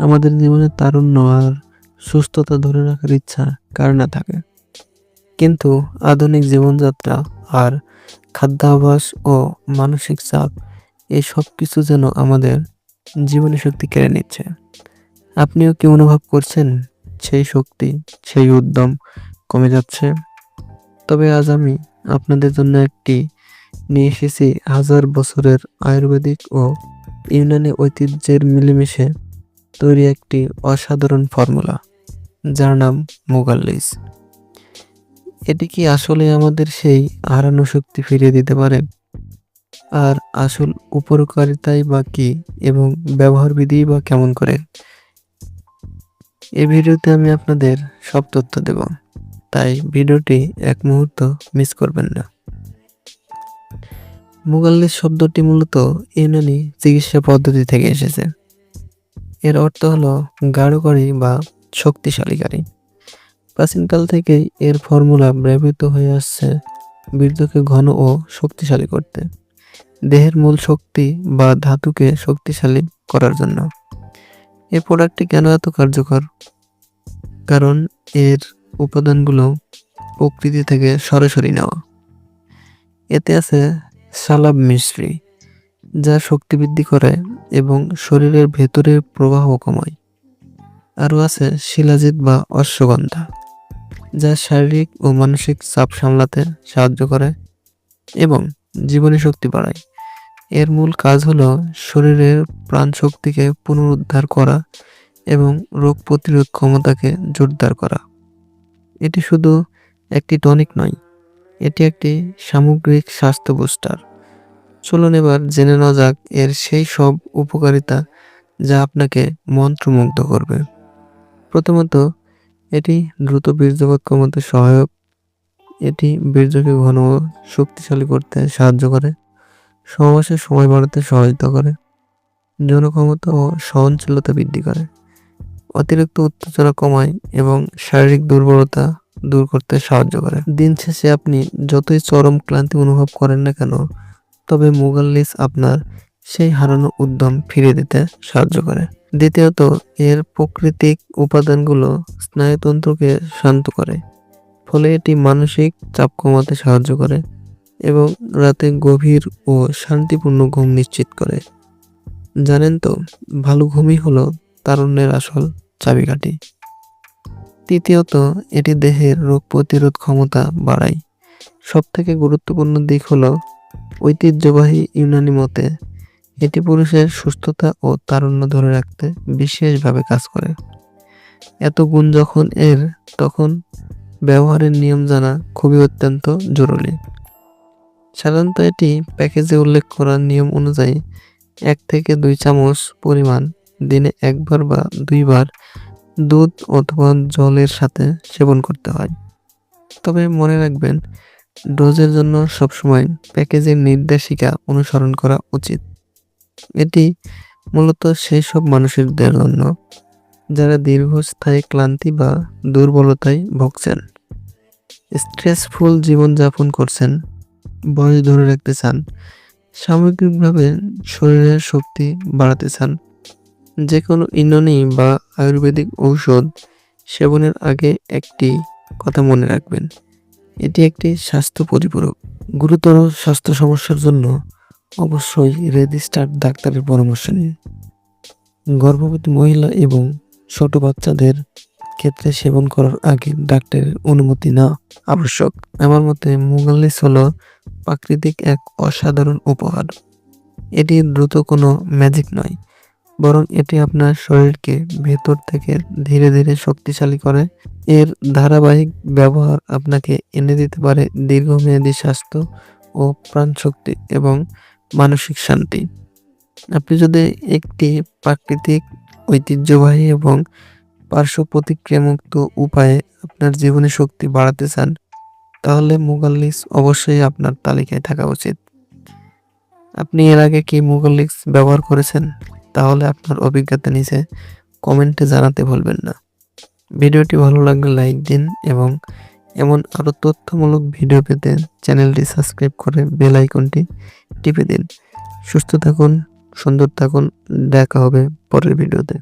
আমাদের জীবনে তারুণ্য আর সুস্থতা ধরে রাখার ইচ্ছা কার না থাকে, কিন্তু আধুনিক জীবনযাত্রা আর খাদ্যাভ্যাস ও মানসিক চাপ এই সব কিছু যেন আমাদের জীবনী শক্তি কেড়ে নিচ্ছে। আপনিও কি অনুভব করছেন সেই শক্তি, সেই উদ্যম কমে যাচ্ছে? তবে আজ আমি আপনাদের জন্য একটি নিয়ে এসেছি হাজার বছরের আয়ুর্বেদিক ও ইউনানি ঐতিহ্যের মিলেমিশে তৈরি একটি অসাধারণ ফর্মুলা, যার নাম মুগাল্লিস। এটি কি আসলে আমাদের সেই হারানো শক্তি ফিরিয়ে দিতে পারে? আর আসল উপকারিতাই বা কি, এবং ব্যবহার বিধি বা কেমন করে? এই ভিডিওতে আমি আপনাদের সব তথ্য দেব, তাই ভিডিওটি এক মুহূর্ত মিস করবেন না। মুগাল্লিস শব্দটি মূলত ইউনানি চিকিৎসা পদ্ধতি থেকে এসেছে। এর অর্থ হলো গাঢ়কারী বা শক্তিশালীকারী। প্রাচীনকাল থেকেই এর ফর্মুলা ব্যবহৃত হয়ে আসছে বীর্যকে ঘন ও শক্তিশালী করতে, দেহের মূল শক্তি বা ধাতুকে শক্তিশালী করার জন্য। এই প্রোডাক্টটি কেন এত কার্যকর? কারণ এর উপাদানগুলো প্রকৃতি থেকে সরাসরি নেওয়া। এতে আছে সালাব মিশ্রি, যা শক্তি বৃদ্ধি করে এবং শরীরের ভেতরের প্রবাহ কমায়। আরও আছে শিলাজিৎ বা অশ্বগন্ধা, যা শারীরিক ও মানসিক চাপ সামলাতে সাহায্য করে এবং জীবনী শক্তি বাড়ায়। এর মূল কাজ হলো শরীরের প্রাণশক্তিকে পুনরুদ্ধার করা এবং রোগ প্রতিরোধ ক্ষমতাকে জোরদার করা। এটি শুধু একটি টনিক নয়, এটি একটি সামগ্রিক স্বাস্থ্য বুস্টার। চলুন এবার জেনে নেওয়া যাক এর সেই সব উপকারিতা যা আপনাকে মন্ত্রমুগ্ধ করবে। প্রথমত, এটি দ্রুত বীর্যপাত কমাতে সহায়ক। এটি বীর্যকে ঘন ও শক্তিশালী করতে সাহায্য করে, সহবাসের সময় বাড়াতে সহায়তা করে, যৌন ক্ষমতা ও সহনশীলতা বৃদ্ধি করে, অতিরিক্ত উত্তেজনা কমায় এবং শারীরিক দুর্বলতা দূর করতে সাহায্য করে। দিন শেষে আপনি যতই চরম ক্লান্তি অনুভব করেন না কেন, তবে মুগাল্লিস আপনার সেই হারানো উদ্যম ফিরিয়ে দিতে সাহায্য করে। দ্বিতীয়ত, এর প্রাকৃতিক উপাদানগুলো স্নায়ুতন্ত্রকে শান্ত করে, ফলে এটি মানসিক চাপ কমাতে সাহায্য করে এবং রাতে গভীর ও শান্তিপূর্ণ ঘুম নিশ্চিত করে। জানেন তো, ভালো ঘুমই হলো তারুণ্যের আসল চাবিকাঠি। তৃতীয়ত, এটি দেহের রোগ প্রতিরোধ ক্ষমতা বাড়ায়। সবথেকে গুরুত্বপূর্ণ দিক হলো ঐতিহ্যবাহী ইউনানি মতে এটি পুরুষের সুস্থতা ও তারুণ্য ধরে রাখতে বিশেষভাবে কাজ করে। এত গুণ যখন এর, তখন ব্যবহারের নিয়ম জানা খুবই অত্যন্ত জরুরি। সাধারণত এটি প্যাকেজে উল্লেখ করা নিয়ম অনুযায়ী 1 থেকে 2 চামচ পরিমাণ দিনে 1 বার বা 2 বার দুধ অথবা জলের সাথে সেবন করতে হয়। তবে মনে রাখবেন, ডোজের জন্য সবসময় প্যাকেজের নির্দেশিকা অনুসরণ করা উচিত। এটি মূলত সেই সব মানুষদের জন্য যারা দীর্ঘস্থায়ী ক্লান্তি বা দুর্বলতায় ভুগছেন, স্ট্রেসফুল জীবনযাপন করছেন, বয়স ধরে রাখতে চান, সামগ্রিকভাবে শরীরের শক্তি বাড়াতে চান। যে কোনো ইউনানি বা আয়ুর্বেদিক ঔষধ সেবনের আগে একটি কথা মনে রাখবেন, এটি একটি স্বাস্থ্য পরিপূরক। গুরুতর স্বাস্থ্য সমস্যার জন্য অবশ্যই রেজিস্টার্ড ডাক্তারের পরামর্শ নিন। গর্ভবতী মহিলা এবং ছোট বাচ্চাদের ক্ষেত্রে সেবন করার আগে ডাক্তারের অনুমতি নেওয়া আবশ্যক। আমার মতে মুগাল্লিস হলো প্রাকৃতিক এক অসাধারণ উপহার। এটি দ্রুত কোনো ম্যাজিক নয়, বরং এটি আপনার শরীরকে ভেতর থেকে ধীরে ধীরে শক্তিশালী করে। এর ধারাবাহিক ব্যবহার আপনাকে এনে দিতে পারে দীর্ঘমেয়াদী স্বাস্থ্য ও প্রাণশক্তি এবং মানসিক শান্তি। আপনি যদি একটি প্রাকৃতিক, ঐতিহ্যবাহী এবং পার্শ্ব প্রতিক্রিয়ামুক্ত উপায়ে আপনার জীবনী শক্তি বাড়াতে চান, তাহলে মুগাল্লিস অবশ্যই আপনার তালিকায় থাকা উচিত। আপনি এর আগে কি মুগাল্লিস ব্যবহার করেছেন? তাহলে আপনার অভিজ্ঞতা নিচে কমেন্টে জানাতে ভুলবেন না। ভিডিওটি ভালো লাগলে লাইক দিন এবং এমন আরও তথ্যমূলক ভিডিও পেতে চ্যানেলটি সাবস্ক্রাইব করে বেল আইকনটি টিপে দিন। সুস্থ থাকুন, সুন্দর থাকুন, দেখা হবে পরের ভিডিওতে।